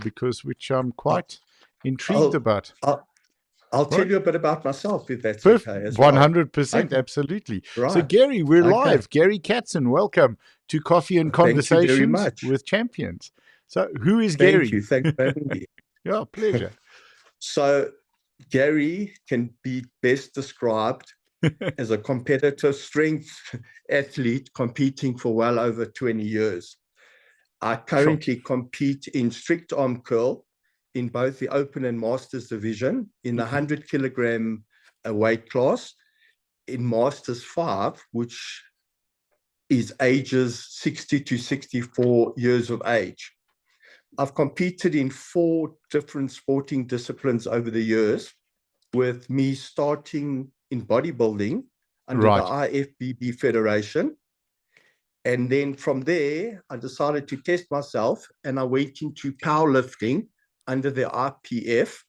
because which I'm I'll, quite intrigued I'll, about. I'll I'll tell Right? you a bit about myself, if that's okay as well. 100%, Okay, absolutely. So, right. Gary, we're Okay. live. Gary Katzen, welcome to Coffee and Thank you very Conversations much. with Champions. So, who is Thank Gary? you. Thanks for having me. Yeah, pleasure. So, Gary can be best described as a competitive strength athlete competing for well over 20 years. I Sure. currently compete in strict arm curl in both the open and masters division in the 100 kilogram weight class in masters 5, which is ages 60 to 64 years of age. I've competed in 4 different sporting disciplines over the years, with me starting in bodybuilding under the Right. IFBB Federation. And then from there, I decided to test myself and I went into powerlifting under the IPF.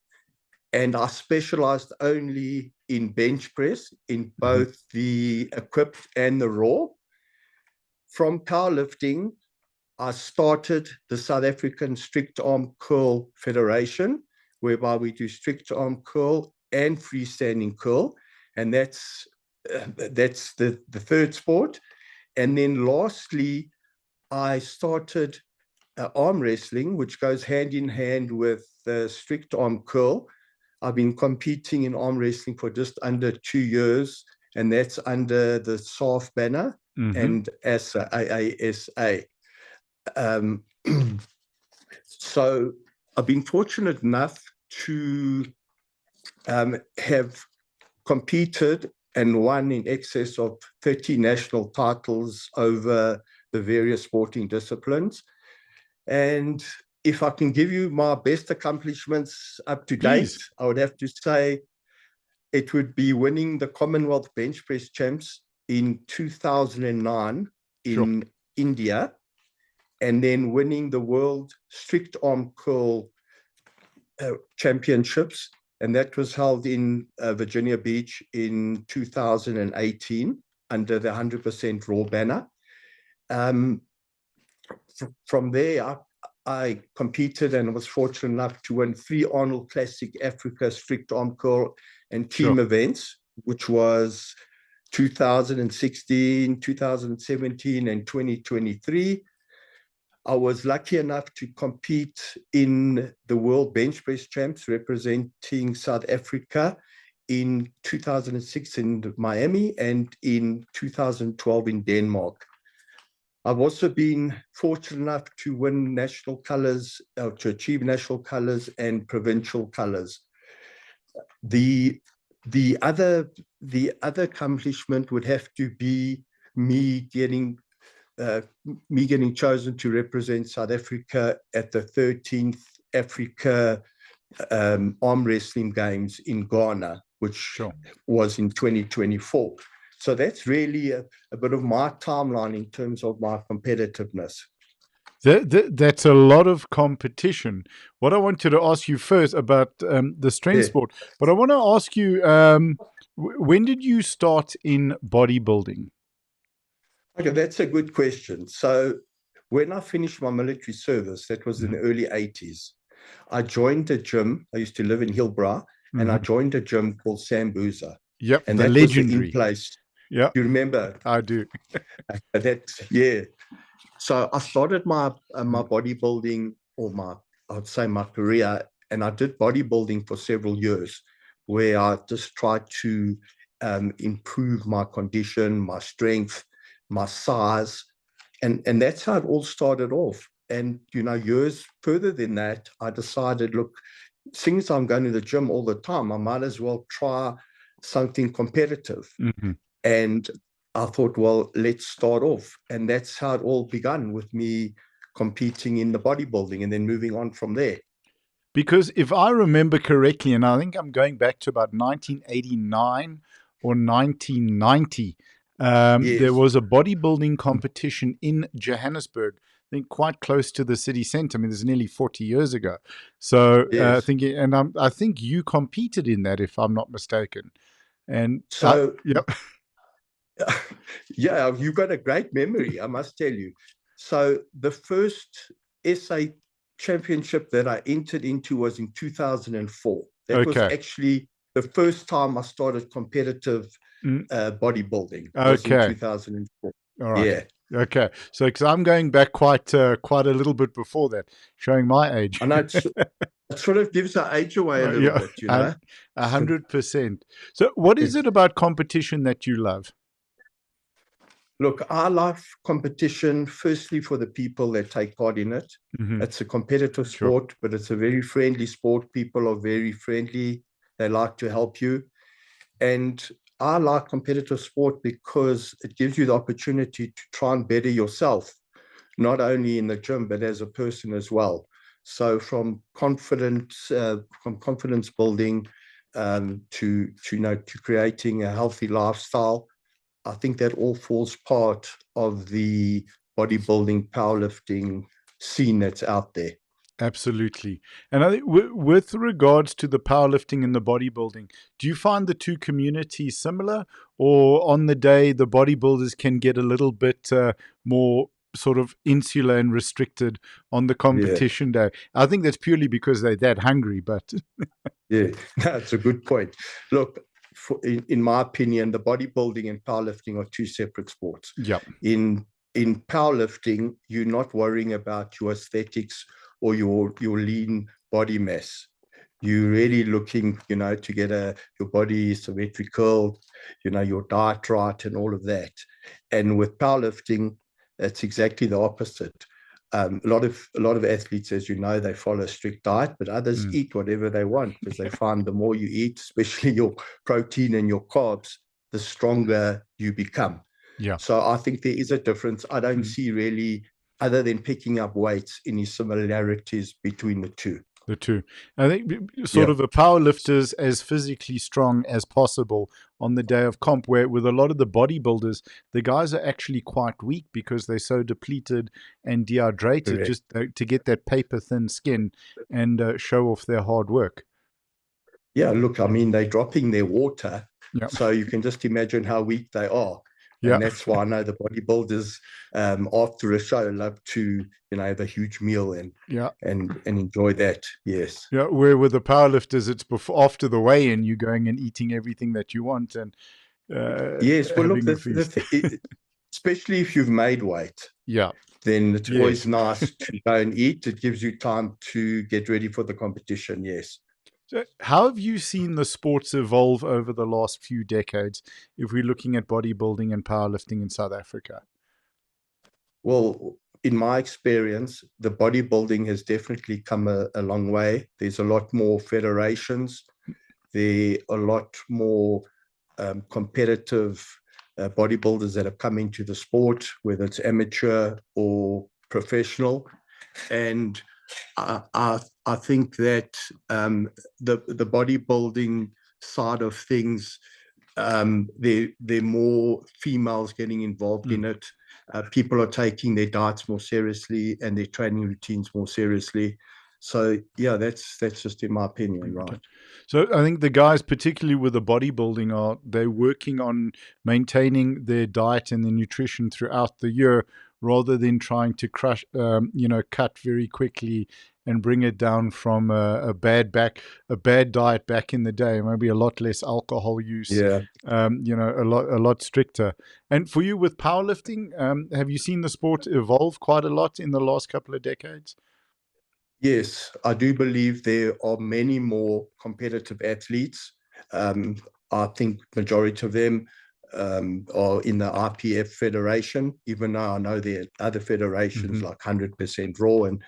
And I specialized only in bench press in both the equipped and the raw. From powerlifting, I started the South African Strict Arm Curl Federation, whereby we do strict arm curl and freestanding curl. And that's the third sport. And then lastly, I started arm wrestling, which goes hand in hand with strict arm curl. I've been competing in arm wrestling for just under 2 years, and that's under the SAF banner and AASA. Um, so I've been fortunate enough to have competed and won in excess of 30 national titles over the various sporting disciplines. And if I can give you my best accomplishments up to date, Please. I would have to say it would be winning the Commonwealth Bench Press Champs in 2009 in India, and then winning the World Strict Arm Curl Championships, and that was held in Virginia Beach in 2018 under the 100% raw banner. From there, I competed and was fortunate enough to win 3 Arnold Classic Africa Strict Arm Curl and team events, which was 2016, 2017, and 2023. I was lucky enough to compete in the World Bench Press Champs representing South Africa in 2006 in Miami and in 2012 in Denmark. I've also been fortunate enough to win national colors, to achieve national colors and provincial colors. The other accomplishment would have to be me getting chosen to represent South Africa at the 13th Africa Arm Wrestling Games in Ghana, which was in 2024. So that's really a bit of my timeline in terms of my competitiveness. That's a lot of competition. What I wanted to ask you first about the strength sport, but I want to ask you, when did you start in bodybuilding? Okay, that's a good question. So when I finished my military service, that was in the early 80s, I joined a gym. I used to live in Hillbrow, and I joined a gym called Sambuza. Yep, and the that legendary. was the in-place. Yeah, you remember? I do. Yeah. So I started my bodybuilding, or I'd say my career, and I did bodybuilding for several years, where I just tried to improve my condition, my strength, my size, and that's how it all started off. And years further than that, I decided, look, since I'm going to the gym all the time, I might as well try something competitive. And I thought, well, let's start off. And that's how it all began, with me competing in the bodybuilding and then moving on from there. Because if I remember correctly, and I think I'm going back to about 1989 or 1990, there was a bodybuilding competition in Johannesburg, I think quite close to the city center. I mean, this is nearly 40 years ago. So I think you competed in that, if I'm not mistaken. And so, yep. Yeah, you've got a great memory, I must tell you. So the first SA championship that I entered into was in 2004. That was Okay. actually the first time I started competitive bodybuilding, was in Okay. 2004. All right. Yeah. Okay. So, because I'm going back quite a little bit before that, showing my age. I know it sort of gives our age away a little Yeah, bit, you know. 100%. So, what is it about competition that you love? Look, I love competition, firstly, for the people that take part in it. Mm-hmm. It's a competitive Sure. sport, but it's a very friendly sport. People are very friendly. They like to help you. And I like competitive sport because it gives you the opportunity to try and better yourself, not only in the gym, but as a person as well. So from confidence building to creating a healthy lifestyle, I think that all falls part of the bodybuilding, powerlifting scene that's out there. Absolutely. And I think with regards to the powerlifting and the bodybuilding, do you find the two communities similar, or on the day the bodybuilders can get a little bit more sort of insular and restricted on the Yeah, competition day? I think that's purely because they're that hungry, but yeah, that's a good point. Look, in my opinion, the bodybuilding and powerlifting are two separate sports. yeah. In powerlifting, you're not worrying about your aesthetics or your lean body mass. You're really looking, to get your body symmetrical, your diet right and all of that. And with powerlifting, it's exactly the opposite. A lot of athletes, as you know, they follow a strict diet, but others Mm. eat whatever they want because they find the more you eat, especially your protein and your carbs, the stronger you become. Yeah. So I think there is a difference. I don't see really, other than picking up weights, any similarities between the two. The two. I think sort Yeah, of the power lifters as physically strong as possible on the day of comp, where with a lot of the bodybuilders, the guys are actually quite weak because they're so depleted and dehydrated correct. just to get that paper thin skin and show off their hard work. Yeah, look, I mean, they're dropping their water, Yeah. so you can just imagine how weak they are. Yeah. And that's why I know the bodybuilders, after a show, love to, have a huge meal and Yeah. enjoy that. Yes. Yeah. Where with the powerlifters, it's before after the weigh-in, you're going and eating everything that you want and Yes. Well, look, having a feast. especially if you've made weight, Yeah. then it's always Yes. nice to go and eat. It gives you time to get ready for the competition. Yes. So how have you seen the sports evolve over the last few decades if we're looking at bodybuilding and powerlifting in South Africa? Well, in my experience, the bodybuilding has definitely come a long way. There's a lot more federations. There are a lot more competitive bodybuilders that have come into the sport, whether it's amateur or professional. And I think that the bodybuilding side of things, there are more females getting involved in it. People are taking their diets more seriously and their training routines more seriously. So yeah, that's just in my opinion, Okay. right? So I think the guys, particularly with the bodybuilding, they're working on maintaining their diet and their nutrition throughout the year, rather than trying to cut very quickly and bring it down from a bad diet back in the day. Maybe a lot less alcohol use, Yeah. a lot stricter. And for you with powerlifting, have you seen the sport evolve quite a lot in the last couple of decades? Yes, I do believe there are many more competitive athletes. Um, I think majority of them are in the IPF federation, even though I know there are other federations Hmm. like 100% Raw, and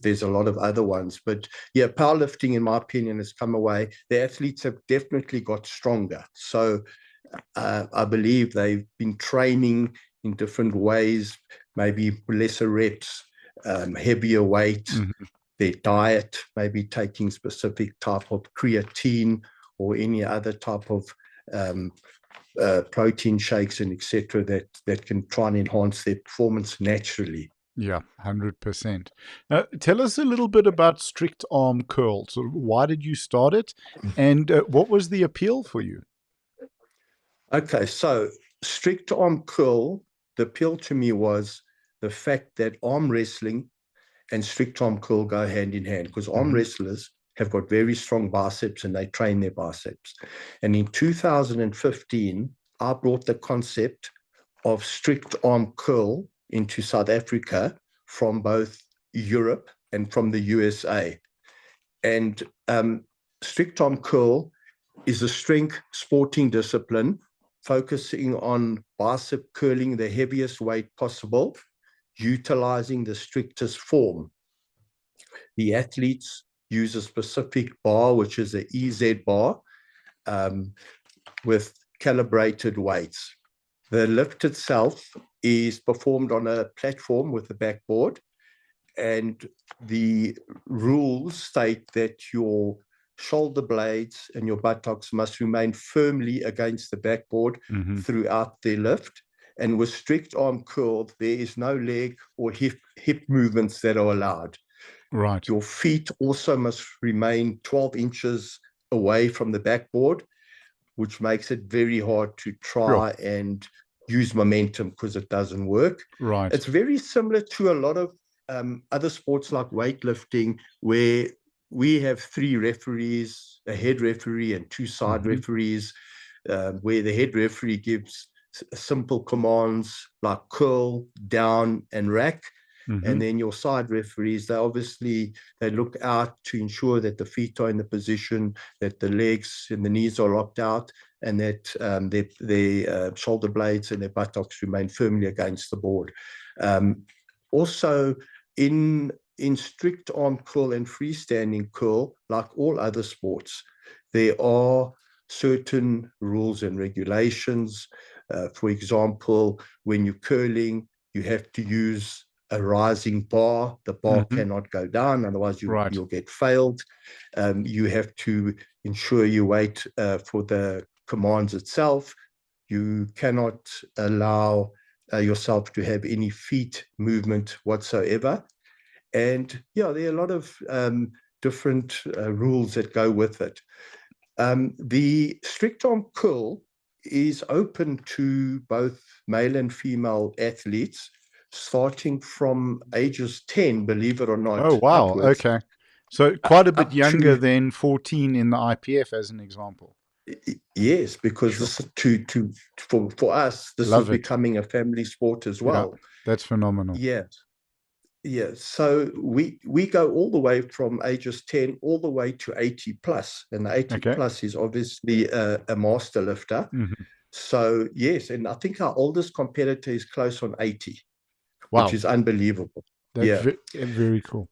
there's a lot of other ones. But yeah, powerlifting, in my opinion, has come away. The athletes have definitely got stronger. So I believe they've been training in different ways, maybe lesser reps, heavier weight, Hmm. their diet, maybe taking specific type of creatine or any other type of um, protein shakes and etc. that can try and enhance their performance naturally. Yeah, 100%. Tell us a little bit about strict arm curl. So why did you start it, and what was the appeal for you? Okay, so strict arm curl, the appeal to me was the fact that arm wrestling and strict arm curl go hand in hand, because arm wrestlers have got very strong biceps and they train their biceps. And in 2015, I brought the concept of strict arm curl into South Africa from both Europe and from the USA. And strict arm curl is a strength sporting discipline focusing on bicep curling the heaviest weight possible, utilizing the strictest form. The athletes use a specific bar, which is an EZ bar, with calibrated weights. The lift itself is performed on a platform with a backboard, and the rules state that your shoulder blades and your buttocks must remain firmly against the backboard throughout the lift. And with strict arm curl, there is no leg or hip movements that are allowed. Right. Your feet also must remain 12 inches away from the backboard, which makes it very hard to try and use momentum, because it doesn't work. Right. It's very similar to a lot of other sports like weightlifting, where we have 3 referees, a head referee and 2 side referees, where the head referee gives simple commands like curl, down, and rack. And then your side referees, they look out to ensure that the feet are in the position, that the legs and the knees are locked out, and that their shoulder blades and their buttocks remain firmly against the board. Also, in strict arm curl and freestanding curl, like all other sports, there are certain rules and regulations. For example, when you're curling, you have to use a rising bar. The bar cannot go down, otherwise you'll get failed. You have to ensure you wait for the commands itself. You cannot allow yourself to have any feet movement whatsoever. And yeah, there are a lot of different rules that go with it. The strict arm curl is open to both male and female athletes, starting from ages 10, believe it or not. Oh, wow. Upwards. Okay. So quite a bit younger than 14 in the IPF, as an example. Yes, because this is for us, this is becoming a family sport as well. Yeah, that's phenomenal. Yeah. So we go all the way from ages 10 all the way to 80 plus. And the 80 plus is obviously a master lifter. So yes, and I think our oldest competitor is close on 80, which is unbelievable. That's very cool.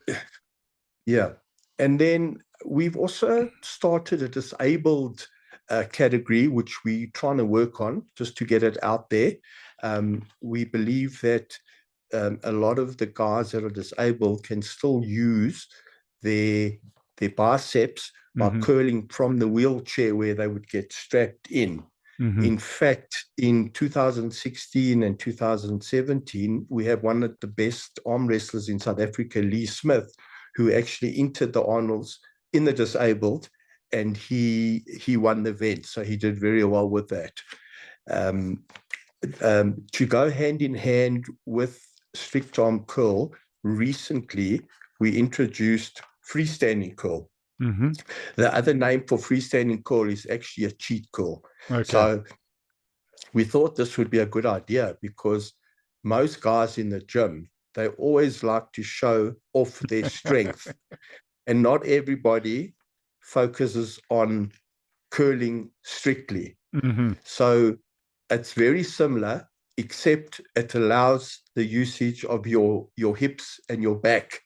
Yeah. And then we've also started a disabled category, which we're trying to work on just to get it out there. We believe that a lot of the guys that are disabled can still use their biceps by curling from the wheelchair where they would get strapped in. In fact, in 2016 and 2017, we have one of the best arm wrestlers in South Africa, Lee Smith, who actually entered the Arnolds in the disabled, and he won the event. So he did very well with that. To go hand in hand with strict arm curl, recently we introduced freestanding curl. The other name for freestanding curl is actually a cheat curl. So we thought this would be a good idea, because most guys in the gym, they always like to show off their strength. And not everybody focuses on curling strictly. So it's very similar, except it allows the usage of your hips and your back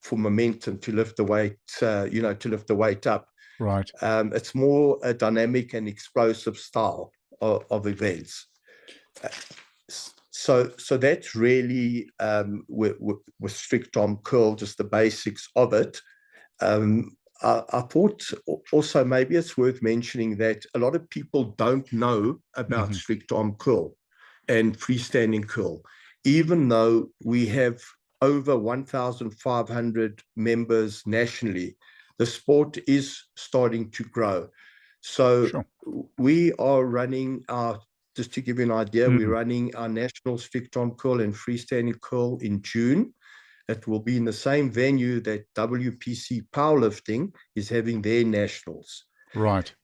for momentum to lift the weight, to lift the weight up. Right. It's more a dynamic and explosive style of events. So that's really with strict arm curl, just the basics of it. I thought also maybe it's worth mentioning that a lot of people don't know about strict arm curl and freestanding curl, even though we have over 1,500 members nationally. The sport is starting to grow. So we are running just to give you an idea, we're running our national strict arm curl and freestanding curl in June. It will be in the same venue that WPC Powerlifting is having their nationals. Right.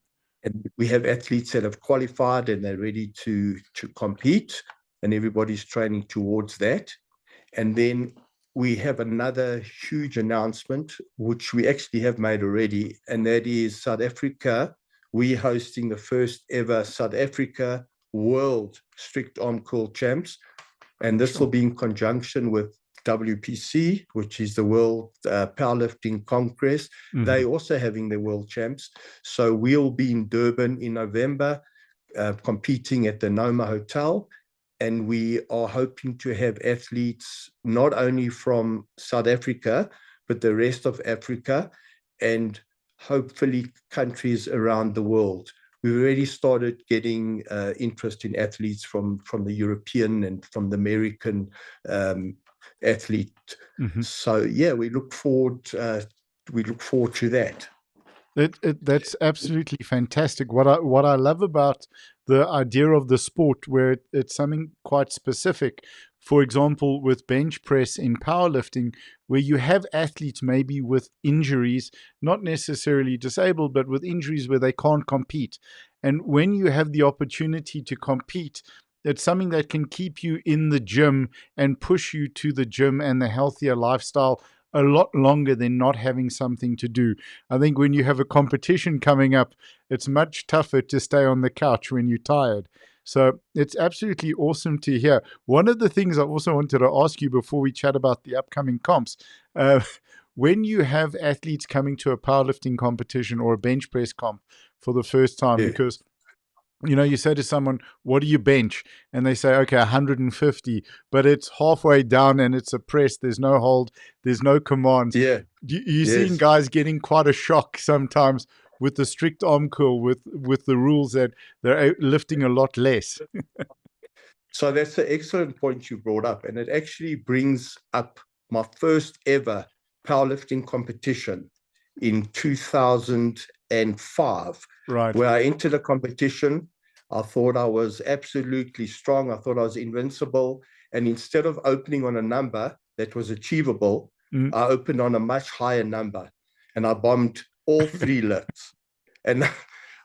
And we have athletes that have qualified and they're ready to compete, and everybody's training towards that. And then we have another huge announcement, which we actually have made already, and that is South Africa. We're hosting the first ever South Africa World Strict Arm Curl Champs. And this will be in conjunction with WPC, which is the World Powerlifting Congress. They also having their world champs. So we'll be in Durban in November, competing at the Noma Hotel. And we are hoping to have athletes not only from South Africa, but the rest of Africa, and hopefully countries around the world. We've already started getting interest in athletes from the European and from the American athlete. So yeah, we look forward to that. That's absolutely fantastic. What I love about the idea of the sport, where it's something quite specific. For example, with bench press in powerlifting, where you have athletes maybe with injuries, not necessarily disabled, but with injuries where they can't compete. And when you have the opportunity to compete, it's something that can keep you in the gym and push you to the gym and the healthier lifestyle a lot longer than not having something to do. I think when you have a competition coming up, it's much tougher to stay on the couch when you're tired. So it's absolutely awesome to hear. One of the things I also wanted to ask you before we chat about the upcoming comps, when you have athletes coming to a powerlifting competition or a bench press comp for the first time, because you say to someone, what do you bench? And they say, okay, 150, but it's halfway down and it's a press. There's no hold. There's no commands. Yeah. You're seeing guys getting quite a shock sometimes with the strict arm curl, with the rules that they're lifting a lot less. So that's an excellent point you brought up. And it actually brings up my first ever powerlifting competition in 2005. Right. Where I entered a competition. I thought I was absolutely strong. I thought I was invincible. And instead of opening on a number that was achievable, I opened on a much higher number. And I bombed all 3 lifts. And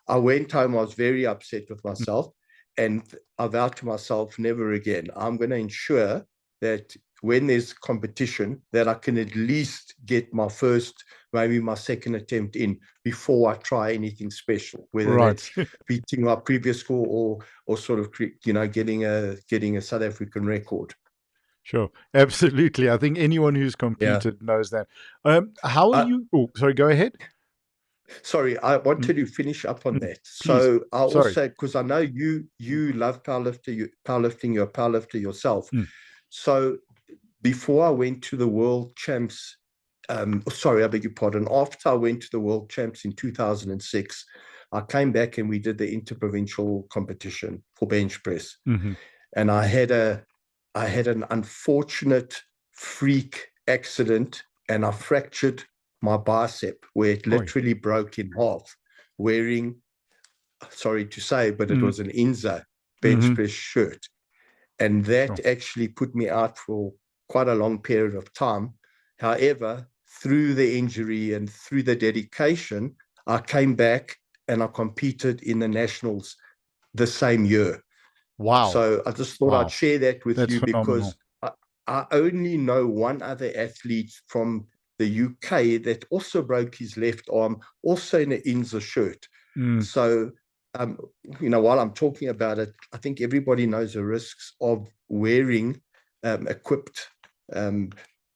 I went home. I was very upset with myself. And I vowed to myself, never again. I'm going to ensure that when there's competition, that I can at least get my first, maybe my second attempt in before I try anything special, whether that's beating my previous score or sort of, getting a South African record. Sure, absolutely. I think anyone who's competed knows that. How are you? Oh, sorry, go ahead. Sorry, I wanted to finish up on that. Please. So I also, because I know you love powerlifting, you're a powerlifter yourself. So before I went to the World Champs, sorry, I beg your pardon. After I went to the World Champs in 2006, I came back and we did the interprovincial competition for bench press. And I had an unfortunate freak accident, and I fractured my bicep, where it literally broke in half, wearing, sorry to say, but it was an Ingel bench press shirt. And that actually put me out for quite a long period of time. However, through the injury and through the dedication, I came back and I competed in the nationals the same year. Wow. So I just thought I'd share that with you, phenomenal. because I only know one other athlete from the UK that also broke his left arm, also in an Ingel shirt. So, while I'm talking about it, I think everybody knows the risks of wearing equipped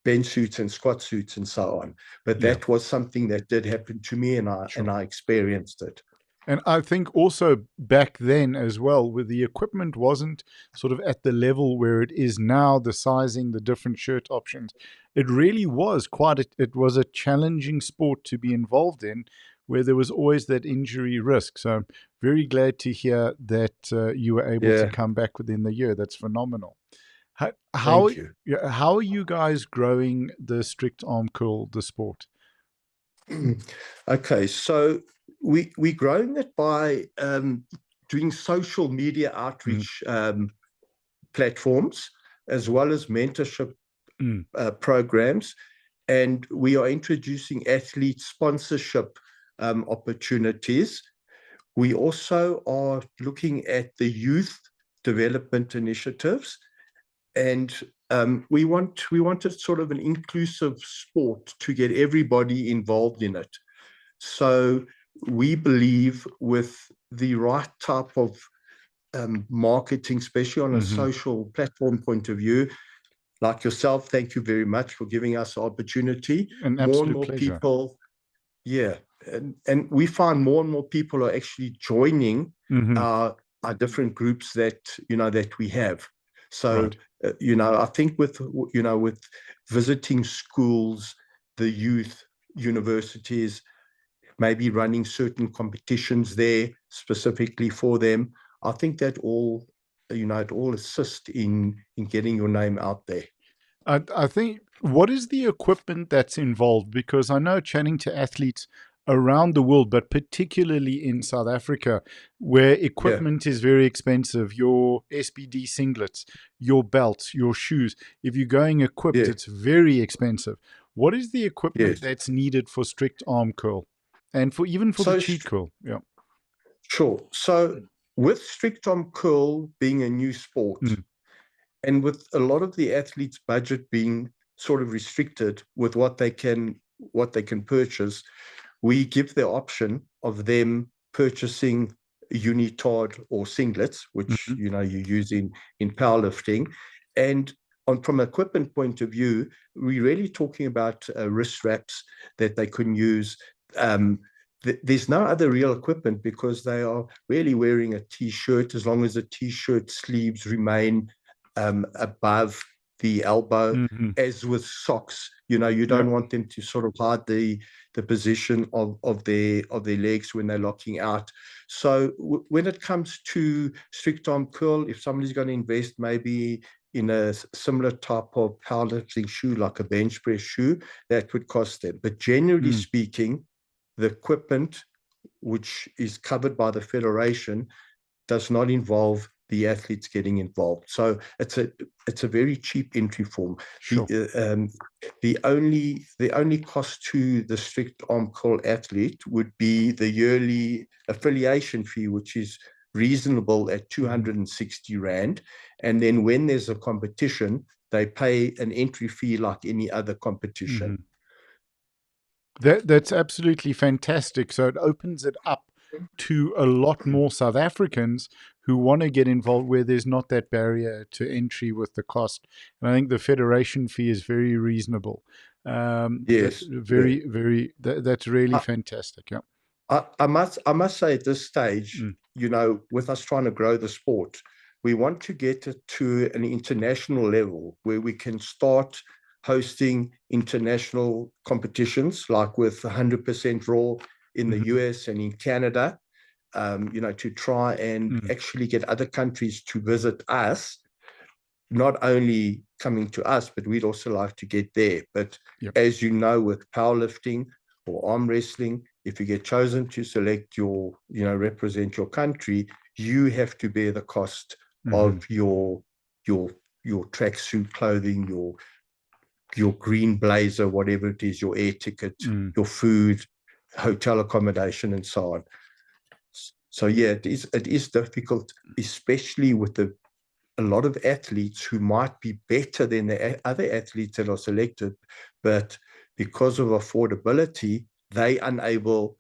bench suits and squat suits and so on. But that was something that did happen to me, and I experienced it. And I think also back then as well, where the equipment wasn't sort of at the level where it is now, the sizing, the different shirt options, it really was it was a challenging sport to be involved in, where there was always that injury risk. So I'm very glad to hear that you were able to come back within the year. That's phenomenal. How are you guys growing the strict arm curl, the sport? Okay, so we're growing it by doing social media outreach platforms, as well as mentorship programs, and we are introducing athlete sponsorship opportunities. We also are looking at the youth development initiatives, and we wanted sort of an inclusive sport to get everybody involved in it. So we believe with the right type of marketing, especially on a social platform point of view, like yourself, thank you very much for giving us the opportunity. An More and absolute more pleasure. people, and we find more and more people are actually joining our different groups that that we have. So right. I think with with visiting schools, the youth, universities, maybe running certain competitions there specifically for them, I think that all it all assists in getting your name out there. I think, what is the equipment that's involved? Because I know, chatting to athletes around the world, but particularly in South Africa, where equipment is very expensive, your SBD singlets, your belts, your shoes, if you're going equipped, it's very expensive. What is the equipment that's needed for strict arm curl, and for even for the cheat curl? Yeah. Sure. So with strict arm curl being a new sport, and with a lot of the athletes' budget being sort of restricted with what they can purchase, we give the option of them purchasing unitard or singlets, which you use in powerlifting. And from an equipment point of view, we're really talking about wrist wraps that they can use. There's no other real equipment, because they are really wearing a t-shirt, as long as the t-shirt sleeves remain above the elbow. As with socks, you don't want them to sort of hide the position of their legs when they're locking out. So when it comes to strict arm curl, if somebody's going to invest maybe in a similar type of powerlifting shoe, like a bench press shoe, that would cost them. But generally speaking, the equipment, which is covered by the federation, does not involve the athletes getting involved. So it's a very cheap entry form. Sure. The only cost to the strict arm curl athlete would be the yearly affiliation fee, which is reasonable at 260 Rand. And then when there's a competition, they pay an entry fee like any other competition. That's absolutely fantastic. So it opens it up to a lot more South Africans who want to get involved, where there's not that barrier to entry with the cost. And I think the federation fee is very reasonable. Yes, that's really fantastic. Yeah. I must say, at this stage, with us trying to grow the sport, we want to get it to an international level where we can start hosting international competitions, like with 100% Raw in the US and in Canada, to try and actually get other countries to visit us, not only coming to us, but we'd also like to get there. But as you know, with powerlifting or arm wrestling, if you get chosen to select represent your country, you have to bear the cost of your tracksuit clothing, your green blazer, whatever it is, your air ticket, your food, hotel accommodation, and so on. So it is difficult, especially with a lot of athletes who might be better than the other athletes that are selected, but because of affordability, they're unable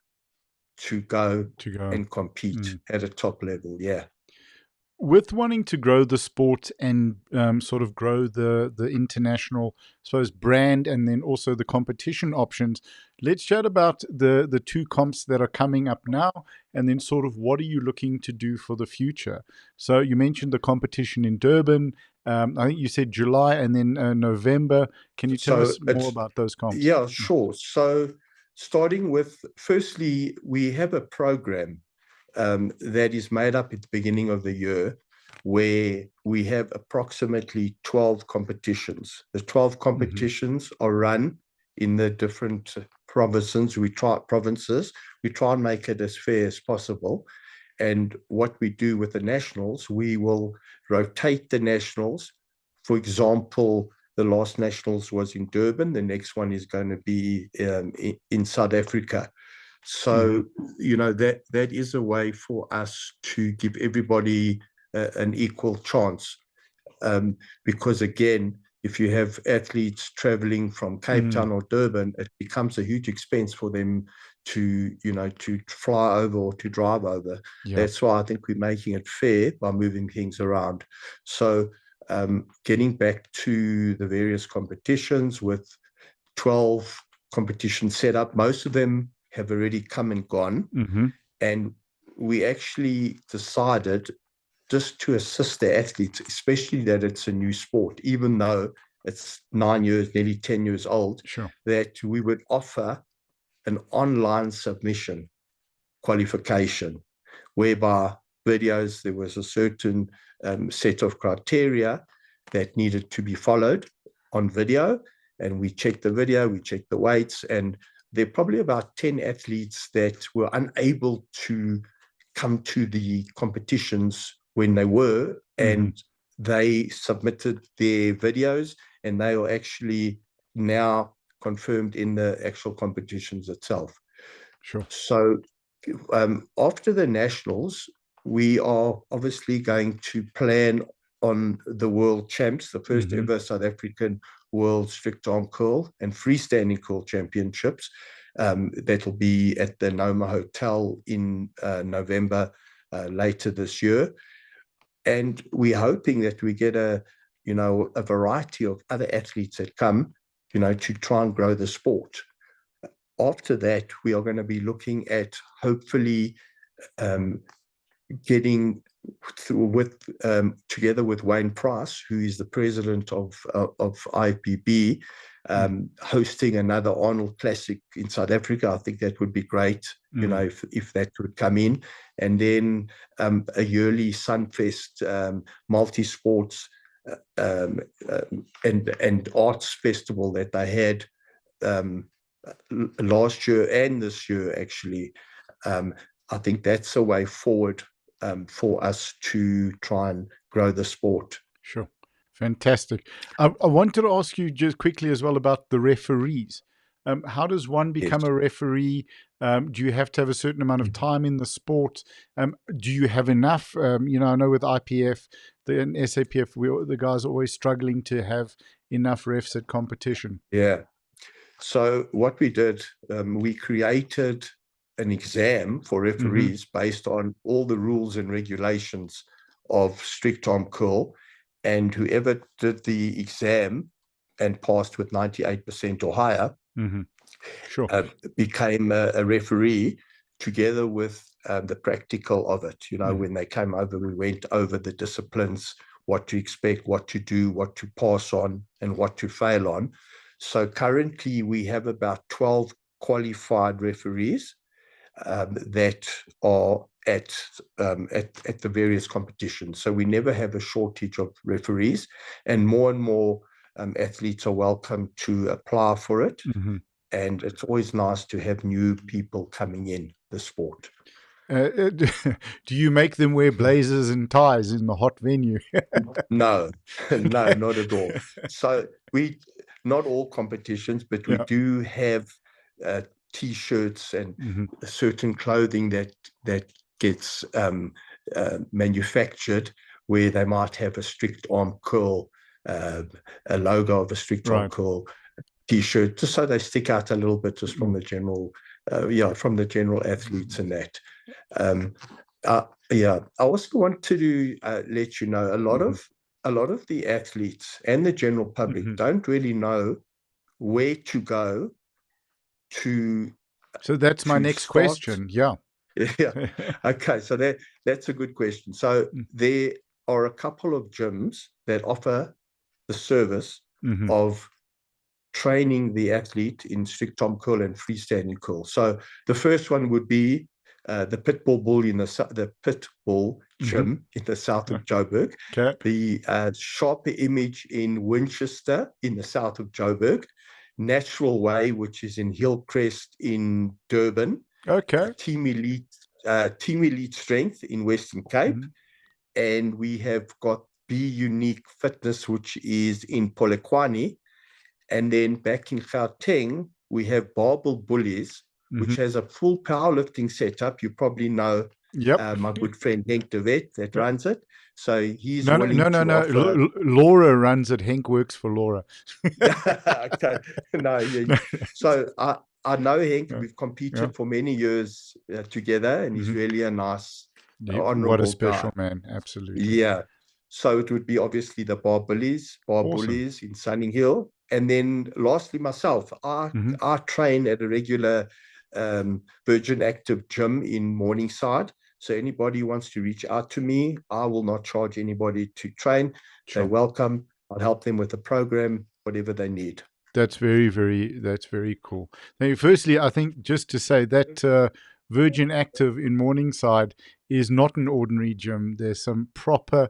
to go and compete at a top level. With wanting to grow the sport and sort of grow the international, I suppose, brand, and then also the competition options, let's chat about the two comps that are coming up now, and then sort of what are you looking to do for the future. So you mentioned the competition in Durban. I think you said July and then November. Can you tell us more about those comps? Yeah, sure. So starting with, firstly, we have a program that is made up at the beginning of the year, where we have approximately 12 competitions. The 12 competitions are run in the different provinces. We try and make it as fair as possible. And what we do with the nationals, we will rotate the nationals. For example, The last nationals was in Durban. The next one is going to be in South Africa. So, that is a way for us to give everybody an equal chance. Because again, if you have athletes traveling from Cape Town or Durban, it becomes a huge expense for them to fly over or to drive over. That's why I think we're making it fair by moving things around. So getting back to the various competitions with 12 competitions set up, most of them have already come and gone. And we actually decided, just to assist the athletes, especially that it's a new sport, even though it's 9 years, nearly 10 years old, that we would offer an online submission qualification, whereby videos, there was a certain set of criteria that needed to be followed on video, and we checked the video, we checked the weights, and there are probably about 10 athletes that were unable to come to the competitions when they were, and they submitted their videos, and they are actually now confirmed in the actual competitions itself. So after the nationals, we are obviously going to plan on the world champs, the first ever South African world strict arm curl and freestanding curl championships. That will be at the Noma Hotel in November later this year. And we're hoping that we get a variety of other athletes that come, to try and grow the sport. After that, we are going to be looking at hopefully getting through together with Wayne Price, who is the president of IFBB, hosting another Arnold Classic in South Africa. I think that would be great, if that would come in. And then a yearly Sunfest multi-sports and arts festival that they had last year and this year, actually. I think that's a way forward for us to try and grow the sport. Sure. Fantastic. I wanted to ask you just quickly as well about the referees. How does one become a referee? Do you have to have a certain amount of time in the sport? Do you have enough? I know with IPF and SAPF, the guys are always struggling to have enough refs at competition. Yeah. So what we did, we created an exam for referees based on all the rules and regulations of strict arm curl, and whoever did the exam and passed with 98% or higher became a referee, together with the practical of it. When they came over, we went over the disciplines, what to expect, what to do, what to pass on, and what to fail on. So currently we have about 12 qualified referees that are at the various competitions. So we never have a shortage of referees, and more athletes are welcome to apply for it. And it's always nice to have new people coming in the sport. Do you make them wear blazers and ties in the hot venue? No, not at all. So not all competitions, but we do have T-shirts and certain clothing that gets manufactured, where they might have a strict arm curl, a logo of a strict arm curl T-shirt, just so they stick out a little bit, just from the general, from the general athletes and that. I also want to let you know, a lot of the athletes and the general public don't really know where to go to. So that's my next question. Yeah. Okay. So that's a good question. So there are a couple of gyms that offer the service of training the athlete in strict arm curl and freestanding curl. So the first one would be the Pitbull gym in the south of Joburg, the Sharper Image in Winchester in the south of Joburg, Natural Way, which is in Hillcrest in Durban, Team Elite Strength in Western Cape, and we have got Be Unique Fitness, which is in Polokwane. And then back in Gauteng, we have Barbell Bullies, which has a full powerlifting setup. You probably know my good friend Henk de Wet that runs it. So he's willing to offer. Laura runs it. Henk works for Laura. Okay. No, yeah. So I know Henk. We've competed for many years together, and he's really a nice, honorable what a special guy. man. Absolutely. Yeah. So it would be obviously the Bar Bullies in Sunning Hill. And then lastly, myself, I train at a regular Virgin Active gym in Morningside. So anybody who wants to reach out to me, I will not charge anybody to train. Sure. They're welcome. I'll help them with the program, whatever they need. That's very cool. Now, firstly, I think just to say that Virgin Active in Morningside is not an ordinary gym. There's some proper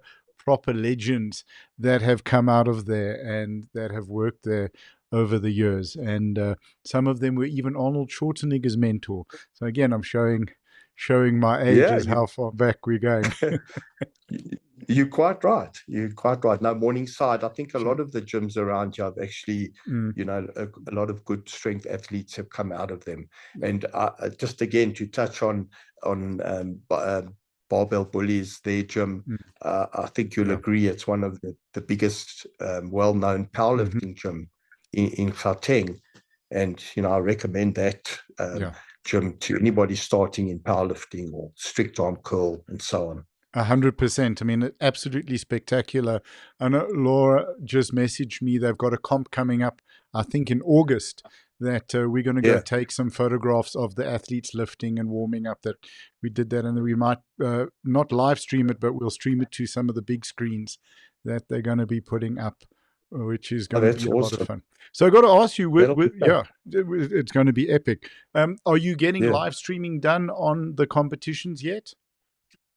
legends that have come out of there and that have worked there over the years. And some of them were even Arnold Schwarzenegger's mentor. So again, I'm showing my age how far back we're going. You're quite right. Now, Morningside, I think a lot of the gyms around here have actually, a lot of good strength athletes have come out of them. And just again, to touch on Barbell Bullies, their gym, I think you'll agree it's one of the biggest well-known powerlifting gym in Gauteng. And, I recommend that gym to anybody starting in powerlifting or strict arm curl and so on. 100%. I mean, absolutely spectacular. I know Laura just messaged me. They've got a comp coming up, I think in August, that we're going to go take some photographs of the athletes lifting and warming up. That we did that, and we might not live stream it, but we'll stream it to some of the big screens that they're going to be putting up, which is going to be a lot of fun. So I got to ask you, it's going to be epic. Are you getting live streaming done on the competitions yet?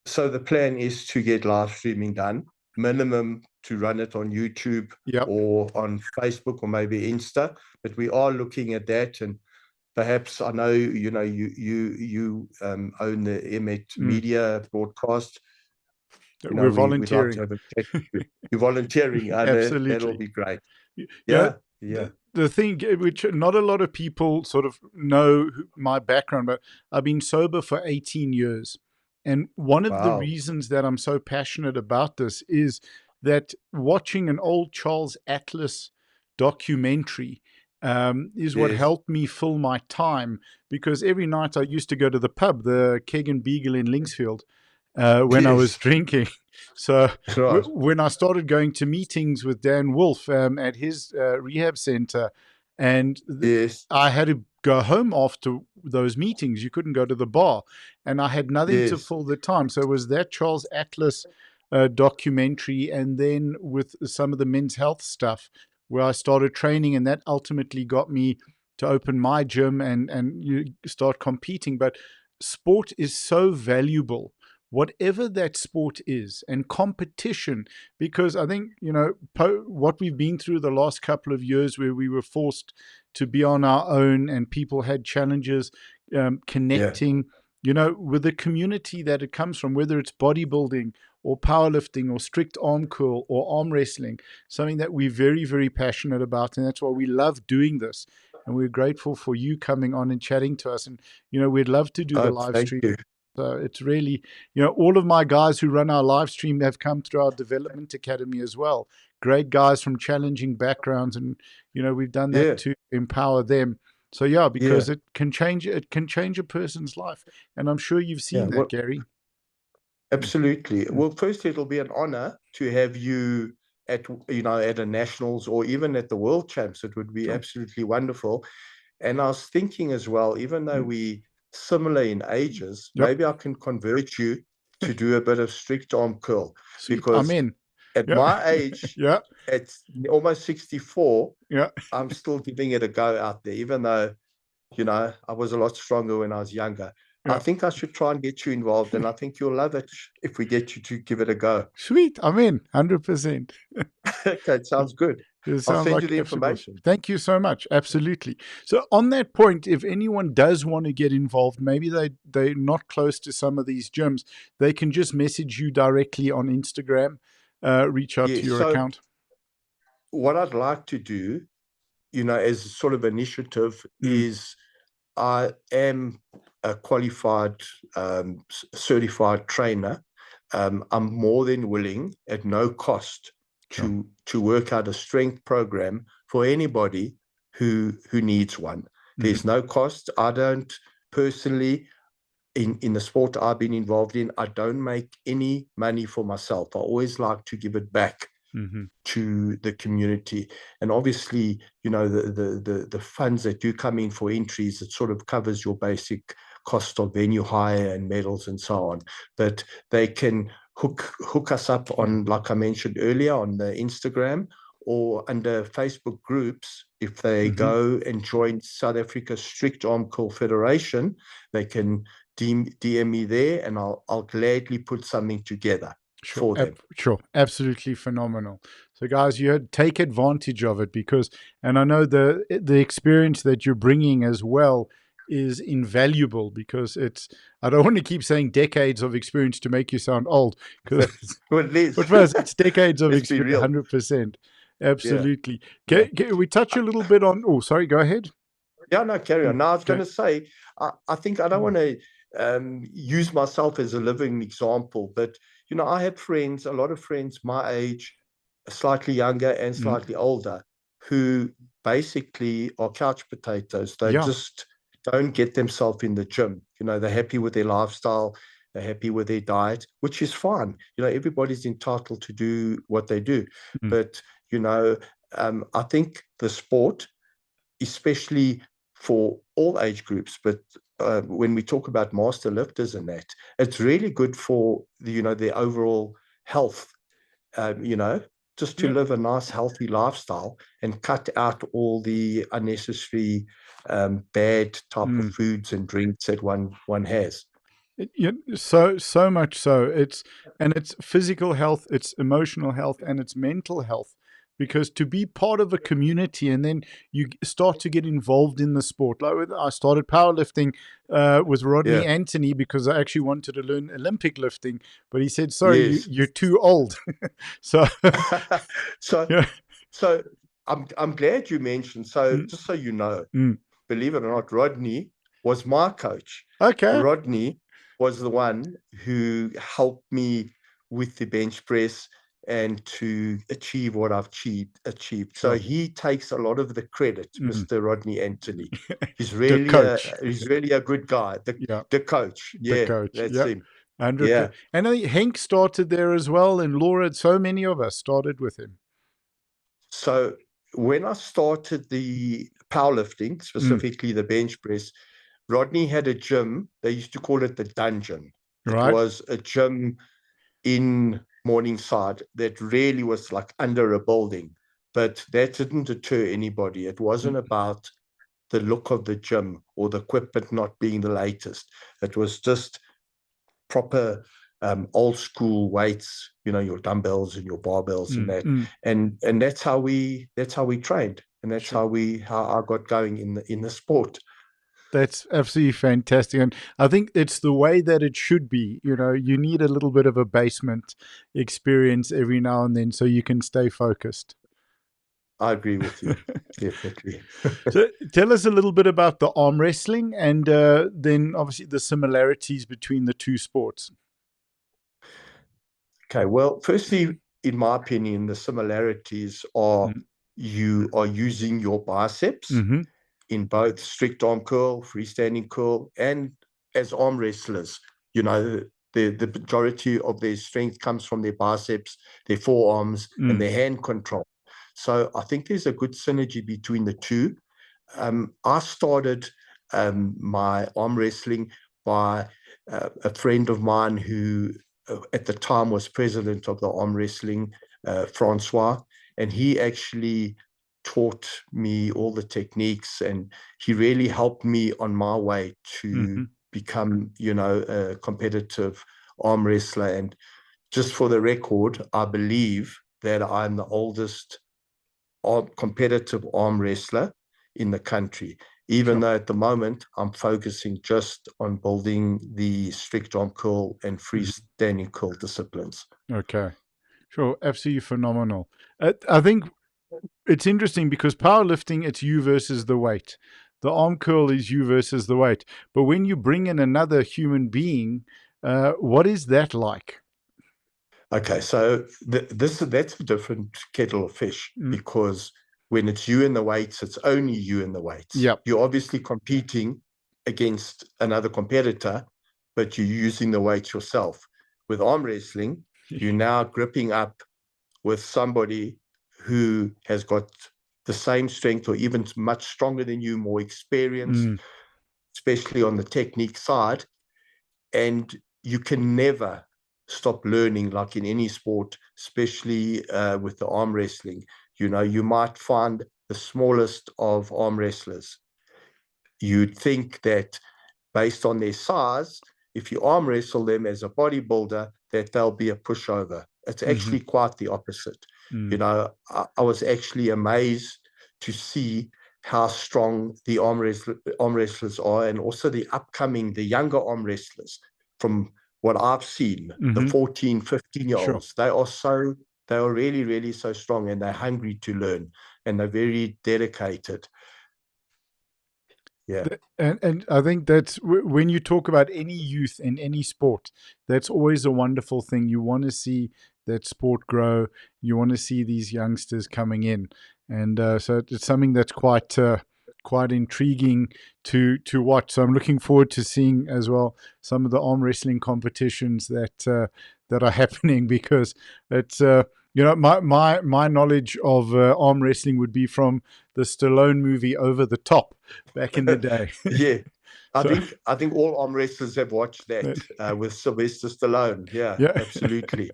So the plan is to get live streaming done, minimum to run it on YouTube or on Facebook or maybe Insta. But we are looking at that, and perhaps I know you own the Emet media broadcast. We're volunteering. You're volunteering. Absolutely, that'll be great. The thing which not a lot of people sort of know my background, but I've been sober for 18 years. And one of the reasons that I'm so passionate about this is that watching an old Charles Atlas documentary is what helped me fill my time, because every night I used to go to the pub, the Keg and Beagle in Linksfield, when I was drinking. So when I started going to meetings with Dan Wolf at his rehab center, and I had to go home after those meetings. You couldn't go to the bar, and I had nothing to fill the time. So it was that Charles Atlas documentary, and then with some of the men's health stuff, where I started training, and that ultimately got me to open my gym and you start competing. But sport is so valuable, whatever that sport is, and competition, because I think, what we've been through the last couple of years, where we were forced to be on our own and people had challenges connecting, with the community that it comes from, whether it's bodybuilding or powerlifting or strict arm curl or arm wrestling, something that we're very, very passionate about. And that's why we love doing this. And we're grateful for you coming on and chatting to us. And, we'd love to do the live stream. So it's really, all of my guys who run our live stream have come through our development academy as well. Great guys from challenging backgrounds, and we've done that to empower them. So because it can change a person's life, and I'm sure you've seen that, Gary. Absolutely. Well, firstly, it'll be an honor to have you at a nationals or even at the world champs. It would be absolutely wonderful. And I was thinking as well, even though we similar in ages, maybe I can convert you to do a bit of strict arm curl. Because at my age, at almost 64, I'm still giving it a go out there, even though, I was a lot stronger when I was younger. I think I should try and get you involved, and I think you'll love it if we get you to give it a go. Sweet. I'm in, 100%. Okay, sounds good. I'll send you the information. Thank you so much. Absolutely. So on that point, if anyone does want to get involved, maybe they're not close to some of these gyms, they can just message you directly on Instagram. reach out to Yes. your So account? what I'd like to do, as sort of initiative is I am a qualified, certified trainer. I'm more than willing at no cost Sure. to work out a strength program for anybody who needs one. There's no cost. I don't personally, in the sport I've been involved in, I don't make any money for myself. I always like to give it back to the community. And obviously, the funds that do come in for entries, it sort of covers your basic cost of venue hire and medals and so on. But they can hook us up on, like I mentioned earlier, on the Instagram or under Facebook groups. If they go and join South Africa's Strict Arm Curl Federation, they can DM me there, and I'll gladly put something together for them. Sure, absolutely phenomenal. So, guys, you take advantage of it and I know the experience that you're bringing as well is invaluable, because I don't want to keep saying decades of experience to make you sound old, Well, but first, it's decades of let's be experience, real. 100%. Yeah. Absolutely. Yeah. Can we touch a little bit on, oh, sorry, go ahead. Yeah, no, carry on. Now, I was going to Okay. say, I think I don't want to use myself as a living example, but, I have friends, a lot of friends my age, slightly younger and slightly older, who basically are couch potatoes. They Yeah. just don't get themselves in the gym. They're happy with their lifestyle, they're happy with their diet, which is fine. Everybody's entitled to do what they do. But, I think the sport, especially for all age groups, but when we talk about master lifters and that, it's really good for their overall health. Just to live a nice, healthy lifestyle and cut out all the unnecessary bad type of foods and drinks that one has. So much so. It's physical health, it's emotional health, and it's mental health. Because to be part of a community, and then you start to get involved in the sport. Like I started powerlifting with Rodney Yeah. Anthony because I actually wanted to learn Olympic lifting, but he said, "Sorry, Yes. you're too old." So, So, yeah. so I'm glad you mentioned. So, Mm, just so you know, mm. believe it or not, Rodney was my coach. Okay. Rodney was the one who helped me with the bench press and to achieve what I've achieved. So Sure. he takes a lot of the credit, Mr. Rodney Anthony. He's The really coach. a good guy. Yeah. The coach. The Yeah, coach. that's Yeah. him. 100%. Yeah. And I think Henk started there as well, and Laura, so many of us started with him. So when I started the powerlifting, specifically the bench press, Rodney had a gym. They used to call it the Dungeon. It Right. was a gym in Morningside that really was like under a building, but that didn't deter anybody. It wasn't about the look of the gym or the equipment not being the latest. It was just proper old school weights, your dumbbells and your barbells and that. And that's how we trained. And that's Sure. how I got going in the sport. That's absolutely fantastic. And I think it's the way that it should be. You need a little bit of a basement experience every now and then so you can stay focused. I agree with you. Definitely. So tell us a little bit about the arm wrestling and then obviously the similarities between the two sports. Okay, well, firstly, in my opinion, the similarities are you are using your biceps in both strict arm curl, freestanding curl, and as arm wrestlers. The majority of their strength comes from their biceps, their forearms, and their hand control. So I think there's a good synergy between the two. I started my arm wrestling by a friend of mine who at the time was president of the arm wrestling, Francois, and he actually taught me all the techniques, and he really helped me on my way to become, a competitive arm wrestler. And just for the record, I believe that I'm the oldest competitive arm wrestler in the country, even though at the moment I'm focusing just on building the strict arm curl and freestanding curl disciplines. Okay. Sure, absolutely phenomenal. I think it's interesting because powerlifting, it's you versus the weight. The arm curl is you versus the weight. But when you bring in another human being, what is that like? Okay, so that's a different kettle of fish, Mm. because when it's you and the weights, it's only you and the weights. Yep. You're obviously competing against another competitor, but you're using the weights yourself. With arm wrestling, you're now gripping up with somebody who has got the same strength or even much stronger than you, more experienced, Mm. especially on the technique side. And you can never stop learning, like in any sport, especially with the arm wrestling. You might find the smallest of arm wrestlers. You'd think that based on their size, if you arm wrestle them as a bodybuilder, that they'll be a pushover. It's Mm-hmm. actually quite the opposite. Mm. I was actually amazed to see how strong the arm wrestlers are, and also the younger arm wrestlers. From what I've seen, the Mm-hmm. 14, 15-year Sure. olds, they are really, really so strong, and they're hungry to learn, and they're very dedicated. Yeah. And I think that's when you talk about any youth in any sport, that's always a wonderful thing. You want to see that sport grow. You want to see these youngsters coming in, and so it's something that's quite intriguing to watch. So I'm looking forward to seeing as well some of the arm wrestling competitions that are happening, because it's my knowledge of arm wrestling would be from the Stallone movie Over the Top back in the day. Yeah. I So think I think all arm wrestlers have watched that that, with Sylvester Stallone. Yeah, yeah, absolutely.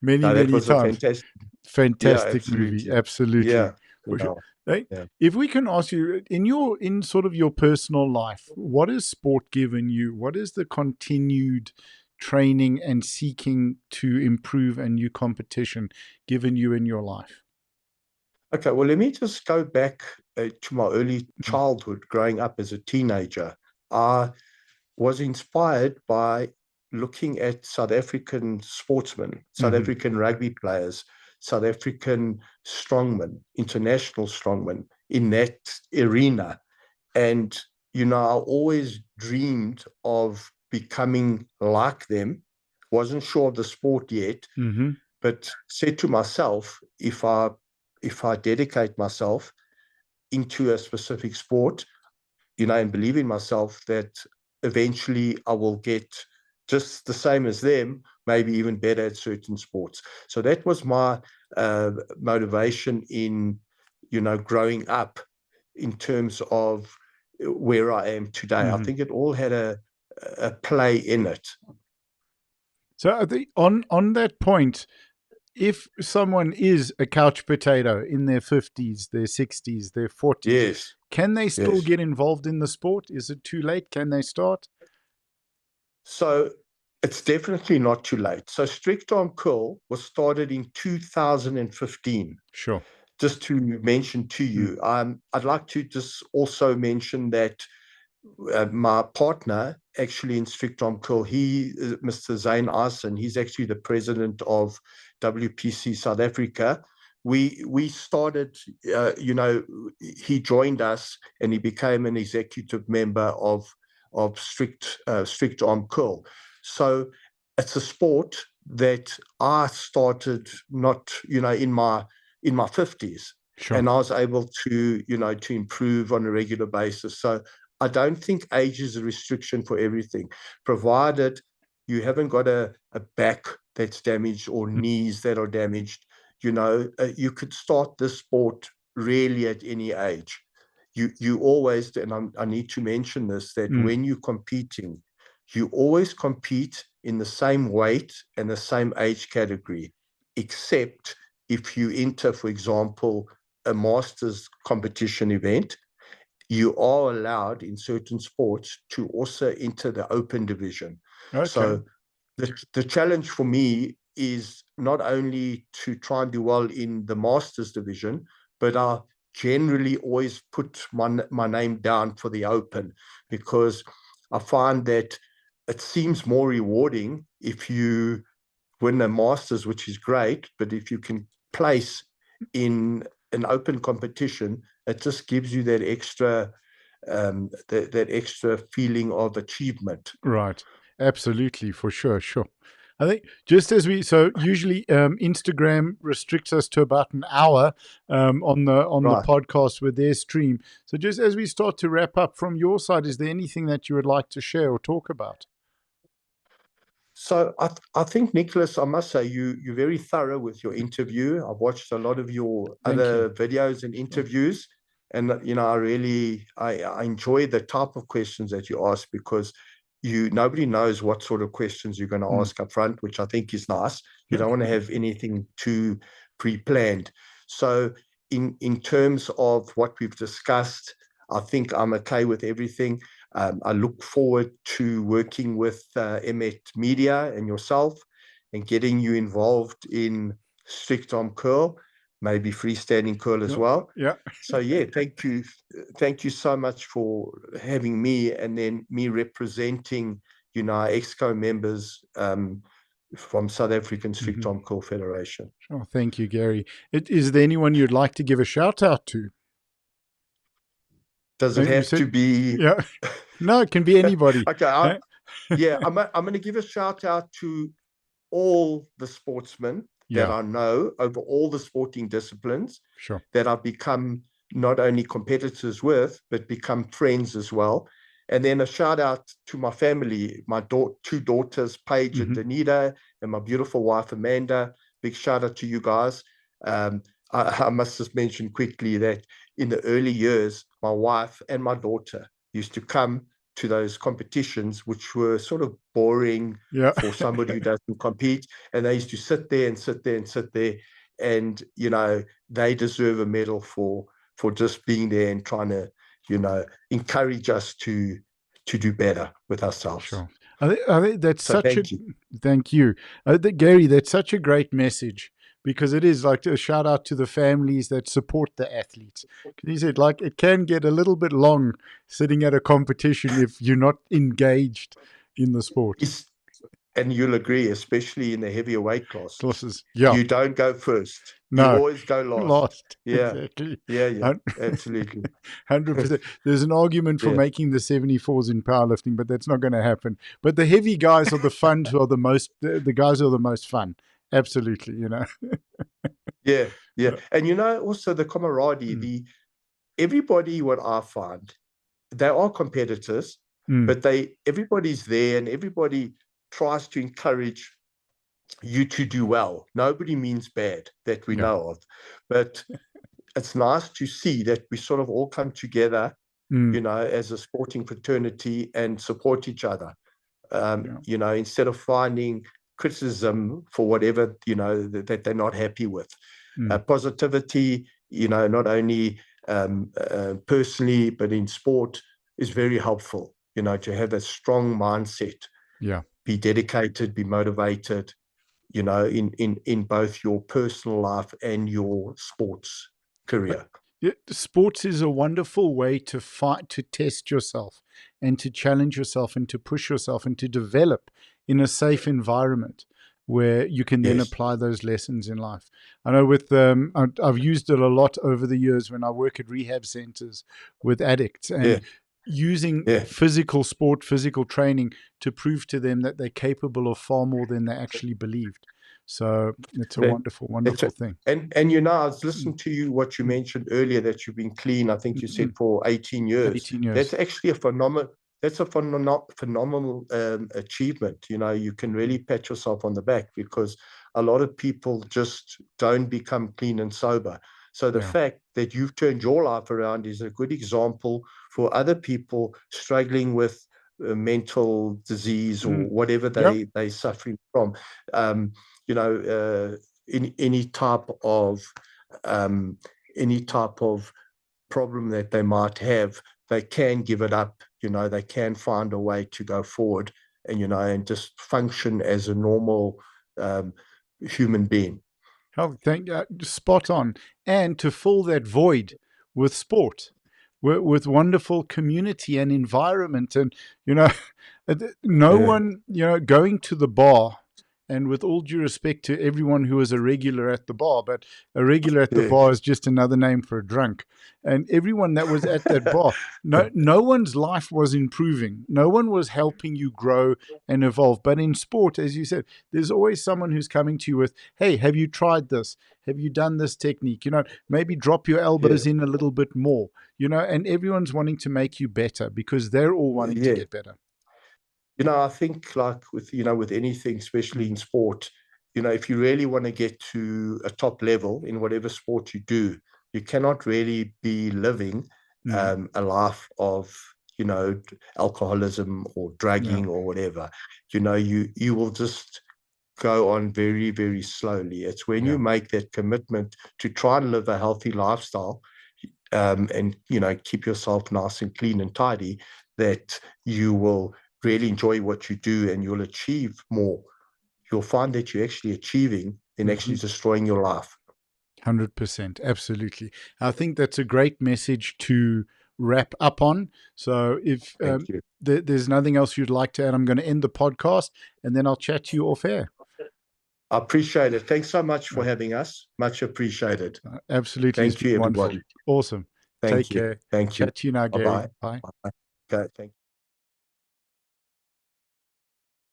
many No, that many was a times. fantastic. Yeah, Fantastic movie, absolutely. absolutely, Yeah, for sure. no, Hey, yeah. if we can ask you in sort of your personal life, what has sport given you? What is the continued training and seeking to improve and new competition given you in your life? Okay, well, let me just go back to my early Mm. childhood, growing up as a teenager. I was inspired by looking at South African sportsmen, South Mm-hmm. African rugby players, South African strongmen, international strongmen in that arena. And, I always dreamed of becoming like them. Wasn't sure of the sport yet, Mm-hmm. but said to myself, if I dedicate myself into a specific sport, and believe in myself, that eventually I will get just the same as them, maybe even better at certain sports. So that was my motivation in, growing up, in terms of where I am today. I Mm-hmm. think it all had a play in it. So I think on that point, if someone is a couch potato in their 50s, their 60s, their 40s, Yes, can they still yes. get involved in the sport? Is it too late? Can they start? So it's definitely not too late. So strict arm curl was started in 2015. Sure. Just to mention to Mm. you, I'd like to just also mention that my partner, actually, in strict arm curl, Mr. Zane Eisen, he's actually the president of WPC South Africa. We started, he joined us and he became an executive member of strict arm curl. So it's a sport that I started, not, in my 50s, Sure. and I was able to improve on a regular basis. So I don't think age is a restriction for everything, provided you haven't got a back that's damaged or Mm. knees that are damaged. You could start this sport really at any age. You always, and I need to mention this, that Mm. when you're competing, you always compete in the same weight and the same age category, except if you enter, for example, a masters competition event. You are allowed in certain sports to also enter the open division. Okay. So the challenge for me is not only to try and do well in the masters division, but I generally always put my name down for the open, because I find that it seems more rewarding if you win a Masters, which is great, but if you can place in an open competition, it just gives you that extra that extra feeling of achievement. Right. Absolutely, for sure, sure. I think just as so usually Instagram restricts us to about an hour on the Right. podcast with their stream. So just as we start to wrap up from your side, is there anything that you would like to share or talk about? So I think, Nicholas, I must say you're very thorough with your interview. I've watched a lot of your Thank you. other videos and interviews, and I enjoy the type of questions that you ask, because nobody knows what sort of questions you're going to ask up front, which I think is nice. You don't want to have anything too pre-planned. So in terms of what we've discussed, I think I'm okay with everything. I look forward to working with Emet Media and yourself and getting you involved in strict arm curl, maybe freestanding curl as well. Yeah. So yeah, thank you. Thank you so much for having me, and then me representing, our EXCO members from South African Strict Arm Curl Federation. Oh, thank you, Gary. Is there anyone you'd like to give a shout out to? Does it have to be? Yeah. No, it can be anybody. Okay. I'm going to give a shout out to all the sportsmen that I know over all the sporting disciplines, sure, that I've become not only competitors with, but become friends as well. And then a shout out to my family, my two daughters, Paige and Danita, and my beautiful wife, Amanda. Big shout out to you guys. I must just mention quickly that in the early years, my wife and my daughter used to come to those competitions, which were sort of boring for somebody who doesn't compete. And they used to sit there and sit there and sit there. And, they deserve a medal for just being there and trying to, encourage us to do better with ourselves. Sure. I think that's thank you. Gary, that's such a great message, because it is like a shout out to the families that support the athletes. He said, like, it can get a little bit long sitting at a competition if you're not engaged in the sport. And you'll agree, especially in the heavier weight classes. Yeah. You don't go first. No. You always go last. Yeah. Exactly. Yeah. Absolutely. 100%. There's an argument for making the 74s in powerlifting, but that's not going to happen. But the heavy guys are the fun, who are the most, the guys who are the most fun. Absolutely, Yeah. And also the camaraderie, everybody, what I find, they are competitors, but everybody's there, and everybody tries to encourage you to do well. Nobody means bad that we know of, but it's nice to see that we sort of all come together, as a sporting fraternity and support each other. Instead of finding criticism for whatever that they're not happy with. Positivity, not only personally but in sport, is very helpful. To have a strong mindset. Be dedicated, be motivated, in both your personal life and your sports career. Sports is a wonderful way to fight, to test yourself and to challenge yourself and to push yourself and to develop in a safe environment where you can then apply those lessons in life. I know I've used it a lot over the years when I work at rehab centers with addicts, and using physical training to prove to them that they're capable of far more than they actually believed. So it's a wonderful thing. And I was listening to you, what you mentioned earlier, that you've been clean, I think you said, for 18 years. 18 years. That's actually a phenomenal achievement. You can really pat yourself on the back, because a lot of people just don't become clean and sober. So the fact that you've turned your life around is a good example for other people struggling with mental disease or whatever they're suffering from. In any type of problem that they might have, they can give it up. They can find a way to go forward and just function as a normal human being. Oh, spot on. And to fill that void with sport, with wonderful community and environment. And, no one, going to the bar And with all due respect to everyone who was a regular at the bar, but a regular at the Yeah. bar is just another name for a drunk. And everyone that was at that bar, no one's life was improving. No one was helping you grow and evolve. But in sport, as you said, there's always someone who's coming to you with, hey, have you tried this? Have you done this technique? Maybe drop your elbows in a little bit more, and everyone's wanting to make you better because they're all wanting to get better. I think like with anything, especially in sport, if you really want to get to a top level in whatever sport you do, you cannot really be living a life of, alcoholism or drugging or whatever. You will just go on very, very slowly. It's when you make that commitment to try and live a healthy lifestyle, and keep yourself nice and clean and tidy, that you will really enjoy what you do and you'll achieve more. You'll find that you're actually achieving and actually destroying your life. 100%. Absolutely. I think that's a great message to wrap up on. So if there's nothing else you'd like to add, I'm going to end the podcast and then I'll chat to you off air. I appreciate it. Thanks so much for having us. Much appreciated. Absolutely. Thank you, everybody. Wonderful. Awesome. Take care. Thank you. Chat to you now, Gary. Bye-bye. Bye. Okay, thank you.